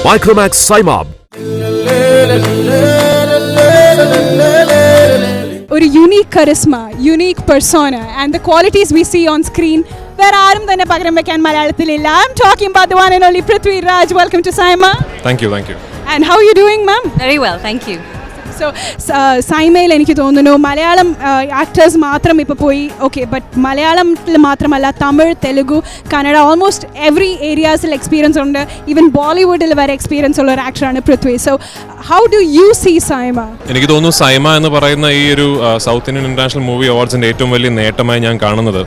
Micromax Saimab. ഒരു unique charisma, unique persona and the qualities we see on screen വേറെ ആരും തന്നെ പകരം വെക്കാൻ മലയാളത്തിലില്ല. I am talking about the one and only Prithvi Raj. Welcome to Saima. Thank you. And how are you doing, ma'am? Very well, thank you. So സൈമയിൽ എനിക്ക് തോന്നുന്നു Malayalam actors മാത്രം ഇപ്പോൾ പോയി ഓക്കെ, ബട്ട് മലയാളത്തിൽ മാത്രമല്ല തമിഴ്, തെലുഗു, കന്നഡ ഓൾമോസ്റ്റ് എവറി ഏരിയാസിൽ experience ഉണ്ട്. ഈവൻ ബോളിവുഡിൽ വരെ എക്സ്പീരിയൻസ് ഉള്ള ഒരു ആക്ടറാണ് Prithvi. So how do you see SIIMA? എനിക്ക് തോന്നുന്നു സൈമ എന്ന് പറയുന്ന ഈ ഒരു സൗത്ത് ഇന്ത്യൻ ഇന്റർനാഷണൽ മൂവി അവാർഡ്സിൻ്റെ ഏറ്റവും വലിയ നേട്ടമായി ഞാൻ കാണുന്നത്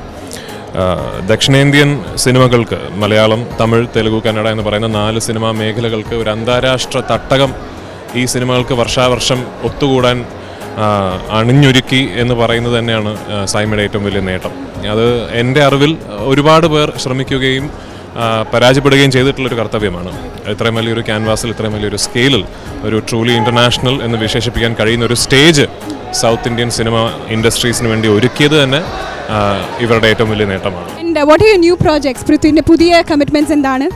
ദക്ഷിണേന്ത്യൻ സിനിമകൾക്ക് മലയാളം, തമിഴ്, തെലുഗു, കന്നഡ എന്ന് പറയുന്ന 4 സിനിമാ മേഖലകൾക്ക് ഒരു അന്താരാഷ്ട്ര തട്ടകം ഈ സിനിമകൾക്ക് വർഷാവർഷം ഒത്തുകൂടാൻ അണിഞ്ഞൊരുക്കി എന്ന് പറയുന്നത് തന്നെയാണ് സൈമയുടെ ഏറ്റവും വലിയ നേട്ടം. അത് എൻ്റെ അറിവിൽ ഒരുപാട് പേർ ശ്രമിക്കുകയും പരാജയപ്പെടുകയും ചെയ്തിട്ടുള്ളൊരു കർത്തവ്യമാണ്. ഇത്രയും വലിയൊരു ക്യാൻവാസിൽ, ഇത്രയും വലിയൊരു സ്കെയിലിൽ ഒരു ട്രൂലി ഇൻ്റർനാഷണൽ എന്ന് വിശേഷിപ്പിക്കാൻ കഴിയുന്ന ഒരു സ്റ്റേജ് സൗത്ത് ഇന്ത്യൻ സിനിമ ഇൻഡസ്ട്രീസിന് വേണ്ടി ഒരുക്കിയത് തന്നെ ഇവരുടെ ഏറ്റവും വലിയ നേട്ടമാണ്. What are your new projects? പൃഥ്വിൻ്റെ പുതിയ കമ്മിറ്റ്മെൻറ്റ്സ് എന്താണ്?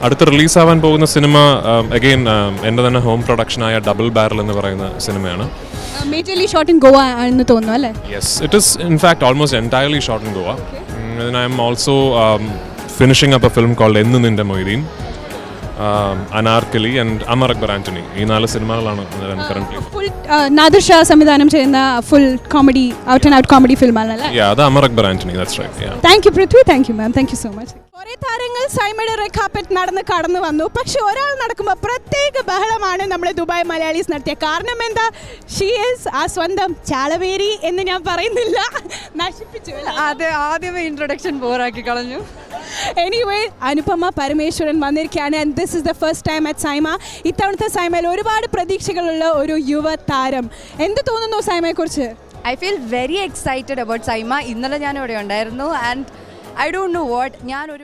അടുത്ത് റിലീസാവാൻ പോകുന്ന സിനിമ അഗെയിൻ എൻ്റെ തന്നെ ഹോം പ്രൊഡക്ഷനായ ഡബിൾ ബാരൽ എന്ന് പറയുന്ന സിനിമയാണ്. മേജർലി ഷോട്ട് ഇൻ ഗോവ ആണെന്ന് തോന്നുന്നു അല്ലേ? Yes, it is in fact almost entirely shot in Goa. And I am also finishing up a film called Ennu Ninte Moideen, Anarkali and Amar Akbar Anthony. ഈ 4 സിനിമകളാണ് കറന്റ്ലി. ഫുൾ നാദിർ ഷാ സംവിധാനം ചെയ്യുന്ന full comedy, out and out comedy ഫിലിമാണല്ലേ? അത് Amar Akbar Anthony, that's right. Thank you Prithvi, thank you ma'am, thank you so much. കുറേ താരങ്ങൾ സൈമയുടെ red carpet നടന്ന് കടന്നു വന്നു. പക്ഷെ ഒരാൾ നടക്കുമ്പോൾ പ്രത്യേക ബഹളമാണ് നമ്മുടെ ദുബായ് മലയാളീസ് നടത്തിയ. കാരണം എന്താ? ഷീ ഈസ് ആ സ്വന്തം ചാളവേരി എന്ന് ഞാൻ പറയുന്നില്ല, നശിപ്പിച്ചു. അതെ, ആദ്യമേ ഇൻട്രൊഡക്ഷൻ ബോറാക്കി കളഞ്ഞു. എനിവേ, അനുപമ പരമേശ്വരൻ വന്നിരിക്കുകയാണ്. And this is the first time at SIIMA. ഇത്തവണത്തെ സൈമയിൽ ഒരുപാട് പ്രതീക്ഷകളുള്ള ഒരു യുവ താരം. എന്ത് തോന്നുന്നു സൈമയെക്കുറിച്ച്? I feel very excited about SIIMA. ഇന്നലെ ഞാൻ ഇവിടെ ഉണ്ടായിരുന്നു and I don't know what, ഞാൻ ഒരു